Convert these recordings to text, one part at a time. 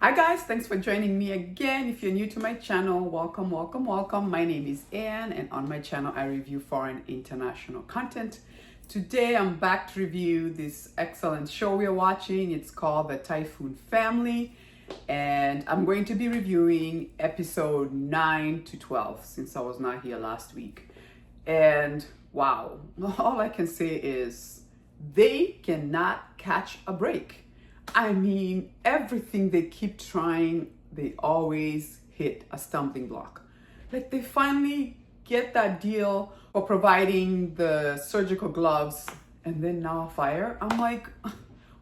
Hi guys, thanks for joining me again. If you're new to my channel, welcome, welcome, welcome. My name is Anne and on my channel I review foreign international content. Today I'm back to review this excellent show we are watching. It's called the Typhoon Family and I'm going to be reviewing episode 9 to 12 since I was not here last week. And wow, all I can say is they cannot catch a break. I mean, everything they keep trying, they always hit a stumbling block. Like they finally get that deal for providing the surgical gloves and then now fire. I'm like,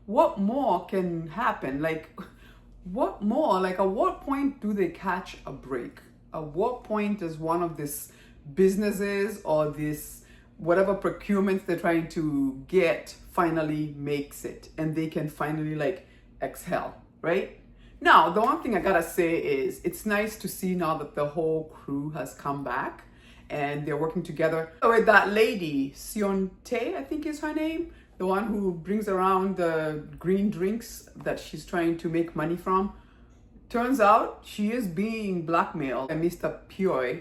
what more can happen? Like, what more? Like, at what point do they catch a break? At what point does one of these businesses or this whatever procurement they're trying to get finally makes it and they can finally like exhale, right? Now, the one thing I gotta say is it's nice to see now that the whole crew has come back and they're working together with that lady, Sion Tae, I think is her name, the one who brings around the green drinks that she's trying to make money from. Turns out she is being blackmailed by Mr. Pyoy.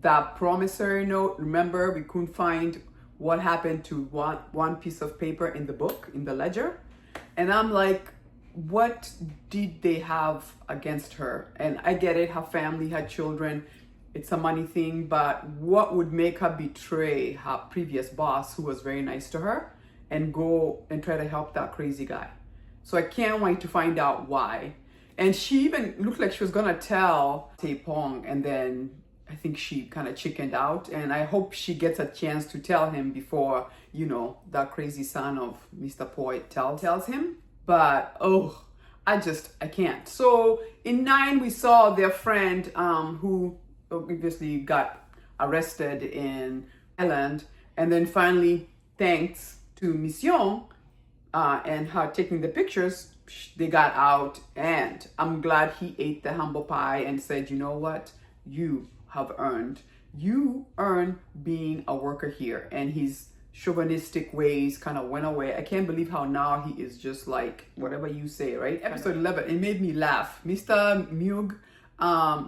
That promissory note, remember we couldn't find what happened to one piece of paper in the book, in the ledger. And I'm like, what did they have against her? And I get it, her family had children, it's a money thing, but what would make her betray her previous boss who was very nice to her and go and try to help that crazy guy? So I can't wait to find out why. And she even looked like she was gonna tell Taepong, and then I think she kind of chickened out, and I hope she gets a chance to tell him before, you know, that crazy son of Mr. Poi tells him. But oh, I can't. So in 9 we saw their friend who obviously got arrested in Thailand, and then finally, thanks to Miss Young and her taking the pictures, they got out, and I'm glad he ate the humble pie and said, you know what, you earn being a worker here. And his chauvinistic ways kind of went away. I can't believe how now he is just like whatever you say, right? Episode 11, it made me laugh. Mr. Mug,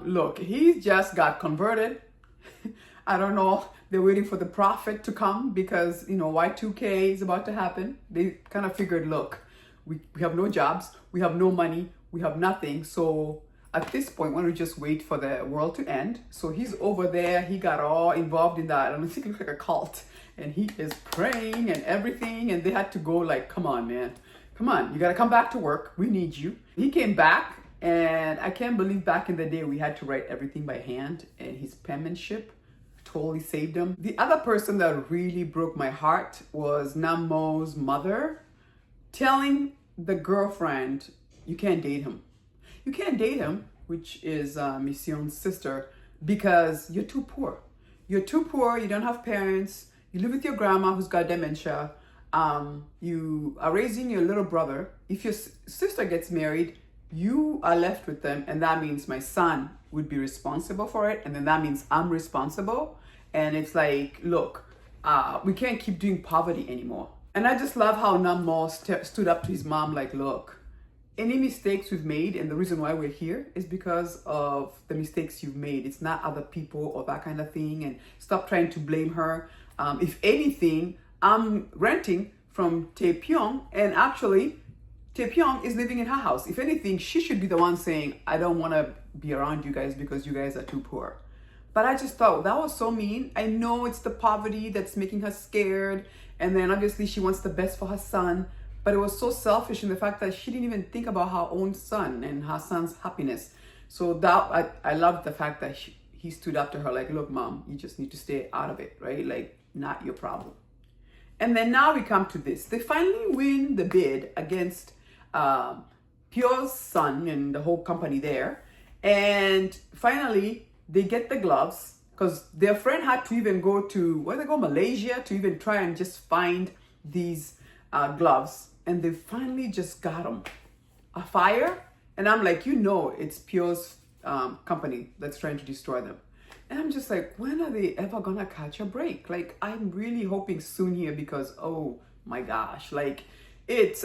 look, he just got converted. I don't know, they're waiting for the prophet to come because, you know, Y2K is about to happen. They kind of figured, look, we have no jobs, we have no money, we have nothing, so at this point, why don't we just wait for the world to end? So he's over there, he got all involved in that, I don't think it looks like a cult, and he is praying and everything, and they had to go like, come on, man, come on, you gotta come back to work, we need you. He came back, and I can't believe back in the day we had to write everything by hand, and his penmanship totally saved him. The other person that really broke my heart was Namo's mother telling the girlfriend, you can't date him. You can't date him, which is Miss Young's sister, because you're too poor. You're too poor, you don't have parents, you live with your grandma who's got dementia, you are raising your little brother. If your sister gets married, you are left with them, and that means my son would be responsible for it, and then that means I'm responsible. And it's like, look, we can't keep doing poverty anymore. And I just love how Namo stood up to his mom like, look, any mistakes we've made and the reason why we're here is because of the mistakes you've made. It's not other people or that kind of thing, and stop trying to blame her. If anything, I'm renting from Taepyeong, and actually Taepyeong is living in her house. If anything, she should be the one saying, I don't want to be around you guys because you guys are too poor. But I just thought that was so mean. I know it's the poverty that's making her scared, and then obviously she wants the best for her son, but it was so selfish in the fact that she didn't even think about her own son and her son's happiness. So that I loved the fact that he stood up to her like, look, mom, you just need to stay out of it, right? Like, not your problem. And then now we come to this. They finally win the bid against Pyo's son and the whole company there. And finally, they get the gloves because their friend had to even go to, Malaysia to even try and just find these gloves. And they finally just got them. A fire, and I'm like, you know, it's Pyo's company that's trying to destroy them. And I'm just like, when are they ever gonna catch a break? Like, I'm really hoping soon here because, oh my gosh, like,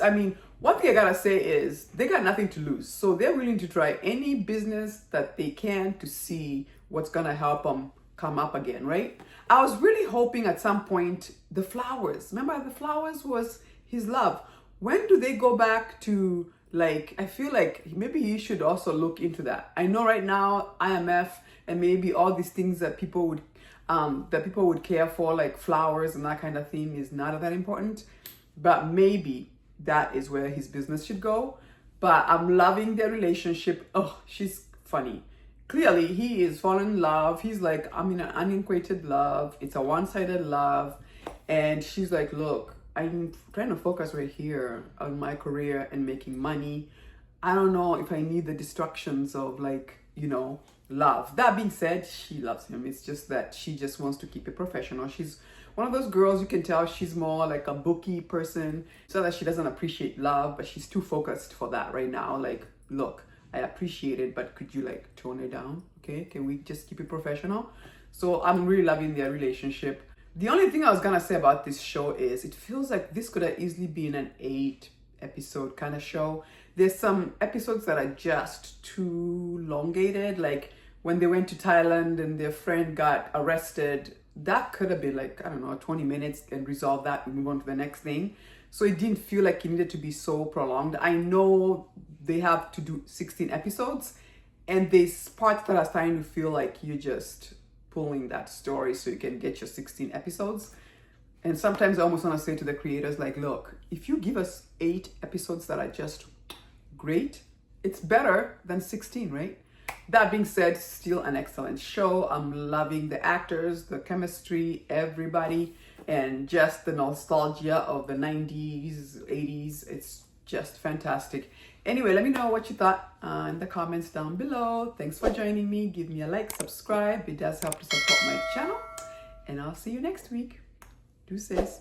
I mean, one thing I gotta say is they got nothing to lose. So they're willing to try any business that they can to see what's gonna help them come up again, right? I was really hoping at some point the flowers, remember the flowers was his love. When do they go back to, like, I feel like maybe he should also look into that. I know right now IMF and maybe all these things that people would care for, like flowers and that kind of thing, is not that important. But maybe that is where his business should go. But I'm loving their relationship. Oh, she's funny. Clearly, he is falling in love. He's like, I'm in an unequated love. It's a one-sided love. And she's like, look, I'm trying to focus right here on my career and making money. I don't know if I need the distractions of, like, love. That being said, she loves him. It's just that she just wants to keep it professional. She's one of those girls, you can tell she's more like a bookie person. So that she doesn't appreciate love, but she's too focused for that right now. Like, look, I appreciate it, but could you like tone it down? Okay, can we just keep it professional? So I'm really loving their relationship. The only thing I was gonna say about this show is it feels like this could have easily been an 8-episode kind of show. There's some episodes that are just too elongated, like when they went to Thailand and their friend got arrested. That could have been like, I don't know, 20 minutes and resolve that and move on to the next thing. So it didn't feel like it needed to be so prolonged. I know they have to do 16 episodes, and there's parts that are starting to feel like you're just pulling that story so you can get your 16 episodes. And sometimes I almost want to say to the creators, like, look, if you give us 8 episodes that are just great, it's better than 16, right? That being said, still an excellent show. I'm loving the actors, the chemistry, everybody, and just the nostalgia of the 90s, 80s. It's just fantastic. Anyway, let me know what you thought in the comments down below. Thanks for joining me. Give me a like, subscribe. It does help to support my channel. And I'll see you next week. Deuces.